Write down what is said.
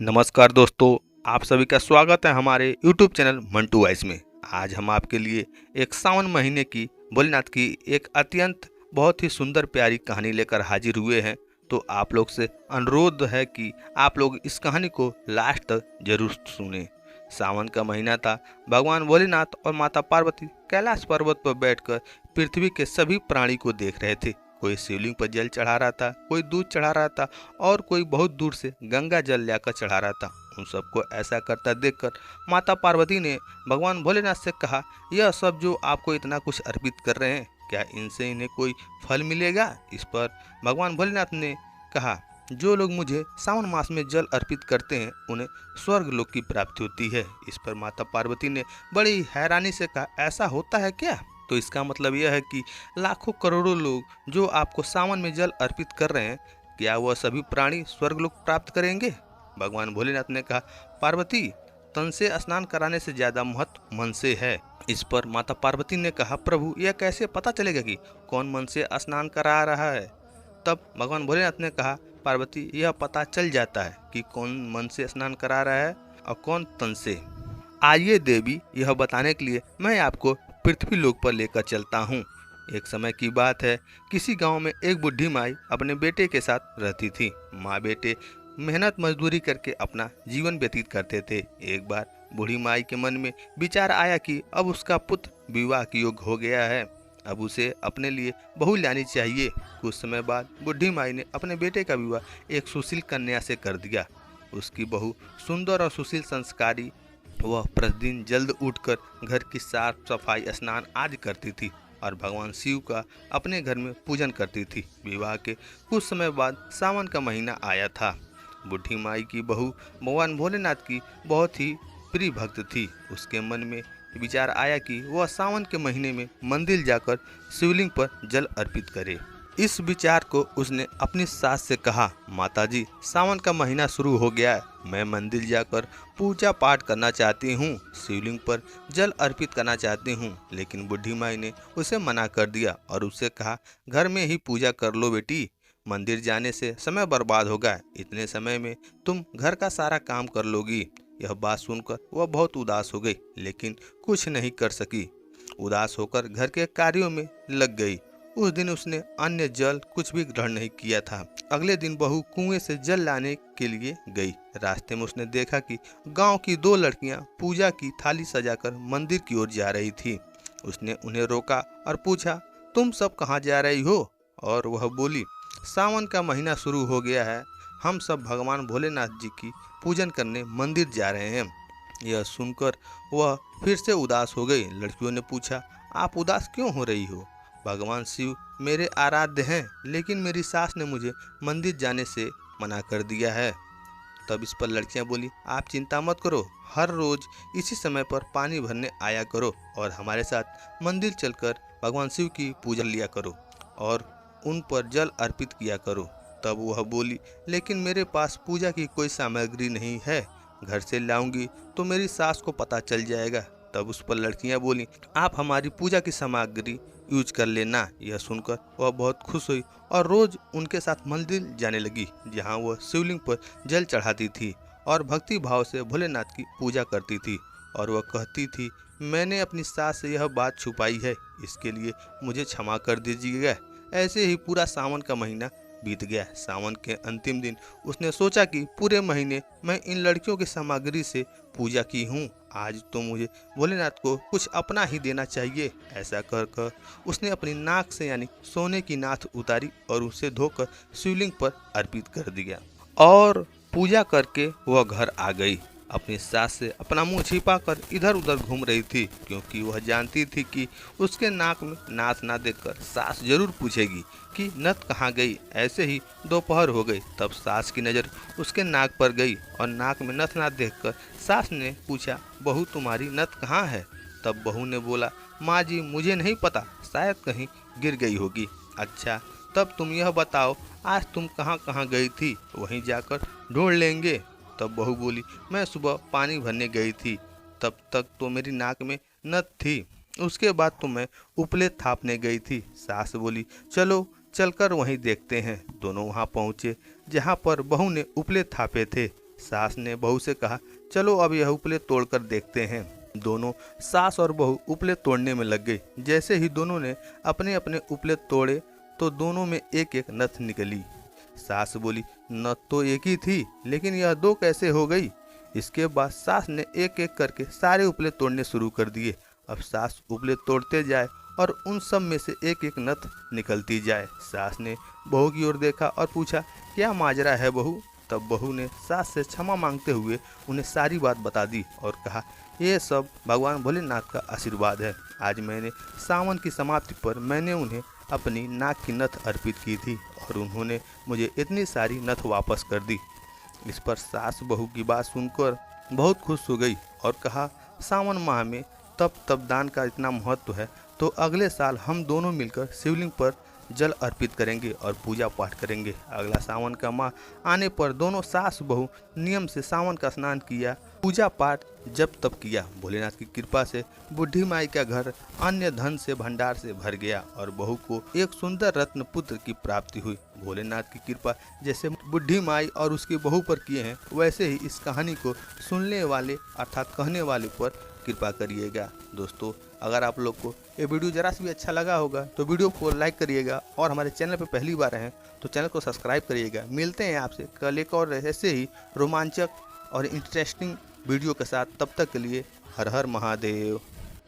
नमस्कार दोस्तों, आप सभी का स्वागत है हमारे YouTube चैनल मंटू वॉइस में। आज हम आपके लिए एक सावन महीने की भोलेनाथ की एक अत्यंत बहुत ही सुंदर प्यारी कहानी लेकर हाजिर हुए हैं। तो आप लोग से अनुरोध है कि आप लोग इस कहानी को लास्ट तक जरूर सुनें। सावन का महीना था। भगवान भोलेनाथ और माता पार्वती कैलाश पर्वत पर बैठकर पृथ्वी के सभी प्राणी को देख रहे थे। कोई शिवलिंग पर जल चढ़ा रहा था, कोई दूध चढ़ा रहा था और कोई बहुत दूर से गंगा जल लाकर चढ़ा रहा था। उन सबको ऐसा करता देखकर माता पार्वती ने भगवान भोलेनाथ से कहा, यह सब जो आपको इतना कुछ अर्पित कर रहे हैं, क्या इनसे इन्हें कोई फल मिलेगा? इस पर भगवान भोलेनाथ ने कहा, जो लोग मुझे सावन मास में जल अर्पित करते हैं उन्हें स्वर्ग लोक की प्राप्ति होती है। इस पर माता पार्वती ने बड़ी हैरानी से कहा, ऐसा होता है क्या? तो इसका मतलब यह है कि लाखों करोड़ों लोग जो आपको सावन में जल अर्पित कर रहे हैं, क्या वह सभी प्राणी स्वर्गलोक प्राप्त करेंगे? भगवान भोलेनाथ ने कहा, पार्वती, तन से स्नान कराने से ज्यादा महत्व मन से है। इस पर माता पार्वती ने कहा, प्रभु, यह कैसे पता चलेगा कि कौन मन से स्नान करा रहा है? तब भगवान भोलेनाथ ने कहा, पार्वती, यह पता चल जाता है कि कौन मन से स्नान करा रहा है और कौन तन से। आइए देवी, यह बताने के लिए मैं आपको पृथ्वी लोक पर लेकर चलता हूँ। एक समय की बात है, किसी गांव में एक बुढ़ी माई अपने बेटे के साथ रहती थी। माँ बेटे मेहनत मजदूरी करके अपना जीवन व्यतीत करते थे। एक बार बूढ़ी माई के मन में विचार आया कि अब उसका पुत्र विवाह के योग्य हो गया है, अब उसे अपने लिए बहू लानी चाहिए। कुछ समय बाद बुढ़ी माई ने अपने बेटे का विवाह एक सुशील कन्या से कर दिया। उसकी बहू सुंदर और सुशील संस्कारी, वह प्रतिदिन जल्द उठकर घर की साफ सफाई, स्नान आदि करती थी और भगवान शिव का अपने घर में पूजन करती थी। विवाह के कुछ समय बाद सावन का महीना आया था। बूढ़ी माई की बहू भगवान भोलेनाथ की बहुत ही प्रिय भक्त थी। उसके मन में विचार आया कि वह सावन के महीने में मंदिर जाकर शिवलिंग पर जल अर्पित करे। इस विचार को उसने अपनी सास से कहा, माताजी, सावन का महीना शुरू हो गया है, मैं मंदिर जाकर पूजा पाठ करना चाहती हूँ, शिवलिंग पर जल अर्पित करना चाहती हूँ। लेकिन बूढ़ी माई ने उसे मना कर दिया और उससे कहा, घर में ही पूजा कर लो बेटी, मंदिर जाने से समय बर्बाद होगा, इतने समय में तुम घर का सारा काम कर लोगी। यह बात सुनकर वह बहुत उदास हो गई, लेकिन कुछ नहीं कर सकी। उदास होकर घर के कार्यों में लग गई। उस दिन उसने अन्य जल कुछ भी ग्रहण नहीं किया था। अगले दिन बहू कुएं से जल लाने के लिए गई। रास्ते में उसने देखा कि गांव की दो लड़कियां पूजा की थाली सजाकर मंदिर की ओर जा रही थी। उसने उन्हें रोका और पूछा, तुम सब कहाँ जा रही हो? और वह बोली, सावन का महीना शुरू हो गया है, हम सब भगवान भोलेनाथ जी की पूजन करने मंदिर जा रहे हैं। यह सुनकर वह फिर से उदास हो गई। लड़कियों ने पूछा, आप उदास क्यों हो रही हो? भगवान शिव मेरे आराध्य हैं, लेकिन मेरी सास ने मुझे मंदिर जाने से मना कर दिया है। तब इस पर लड़कियां बोली, आप चिंता मत करो, हर रोज इसी समय पर पानी भरने आया करो और हमारे साथ मंदिर चलकर भगवान शिव की पूजा लिया करो और उन पर जल अर्पित किया करो। तब वह बोली, लेकिन मेरे पास पूजा की कोई सामग्री नहीं है, घर से लाऊंगी तो मेरी सास को पता चल जाएगा। तब उस पर लड़कियां बोली, आप हमारी पूजा की सामग्री यूज कर लेना। यह सुनकर वह बहुत खुश हुई और रोज उनके साथ मंदिर जाने लगी, जहां वह शिवलिंग पर जल चढ़ाती थी और भक्ति भाव से भोलेनाथ की पूजा करती थी। और वह कहती थी, मैंने अपनी सास से यह बात छुपाई है, इसके लिए मुझे क्षमा कर दीजिएगा। ऐसे ही पूरा सावन का महीना बीत गया। सावन के अंतिम दिन उसने सोचा कि पूरे महीने मैं इन लड़कियों की सामग्री से पूजा की हूँ, आज तो मुझे भोलेनाथ को कुछ अपना ही देना चाहिए। ऐसा कर कर उसने अपनी नाक से यानी सोने की नाथ उतारी और उसे धोकर शिवलिंग पर अर्पित कर दिया और पूजा करके वह घर आ गई। अपनी सास से अपना मुंह छिपाकर इधर उधर घूम रही थी, क्योंकि वह जानती थी कि उसके नाक में नाथ ना देखकर सास जरूर पूछेगी कि नथ कहाँ गई। ऐसे ही दोपहर हो गई, तब सास की नज़र उसके नाक पर गई और नाक में नथ ना देखकर सास ने पूछा, बहू, तुम्हारी नथ कहाँ है? तब बहू ने बोला, माँ जी, मुझे नहीं पता, शायद कहीं गिर गई होगी। अच्छा, तब तुम यह बताओ, आज तुम कहाँ कहाँ गई थी, वहीं जाकर ढूंढ लेंगे। तब बहू बोली, मैं सुबह पानी भरने गई थी, तब तक तो मेरी नाक में नथ थी, उसके बाद तो मैं उपले थापने गई थी। सास बोली, चलो चलकर वहीं देखते हैं। दोनों वहां पहुंचे जहां पर बहू ने उपले थापे थे। सास ने बहू से कहा, चलो अब यह उपले तोड़कर देखते हैं। दोनों सास और बहू उपले तोड़ने में लग गई। जैसे ही दोनों ने अपने अपने उपले तोड़े तो दोनों में एक एक नथ निकली। सास बोली, नथ तो एक ही थी, लेकिन यह दो कैसे हो गई? इसके बाद सास ने एक एक करके सारे उपले तोड़ने शुरू कर दिए। अब सास उपले तोड़ते जाए और उन सब में से एक एक नथ निकलती जाए। सास ने बहू की ओर देखा और पूछा, क्या माजरा है बहू? तब बहू ने सास से क्षमा मांगते हुए उन्हें सारी बात बता दी और कहा, ये सब भगवान भोलेनाथ का आशीर्वाद है। आज मैंने सावन की समाप्ति पर मैंने उन्हें अपनी नाक की नथ अर्पित की थी और उन्होंने मुझे इतनी सारी नथ वापस कर दी। इस पर सास बहू की बात सुनकर बहुत खुश हो गई और कहा, सावन माह में तप दान का इतना महत्व है तो अगले साल हम दोनों मिलकर शिवलिंग पर जल अर्पित करेंगे और पूजा पाठ करेंगे। अगला सावन का माह आने पर दोनों सास बहू नियम से सावन का स्नान किया, पूजा पाठ जप तप किया। भोलेनाथ की कृपा से बुढ़ी माई का घर अन्य धन से भंडार से भर गया और बहू को एक सुंदर रत्न पुत्र की प्राप्ति हुई। भोलेनाथ की कृपा जैसे बुढ़ी माई और उसकी बहू पर किए हैं, वैसे ही इस कहानी को सुनने वाले अर्थात कहने वाले पर कृपा करिएगा। दोस्तों, अगर आप लोग को ये वीडियो जरा सा भी अच्छा लगा होगा तो वीडियो को लाइक करिएगा और हमारे चैनल पर पहली बार हैं तो चैनल को सब्सक्राइब करिएगा। मिलते हैं आपसे कल एक और ऐसे ही रोमांचक और इंटरेस्टिंग वीडियो के साथ। तब तक के लिए हर हर महादेव।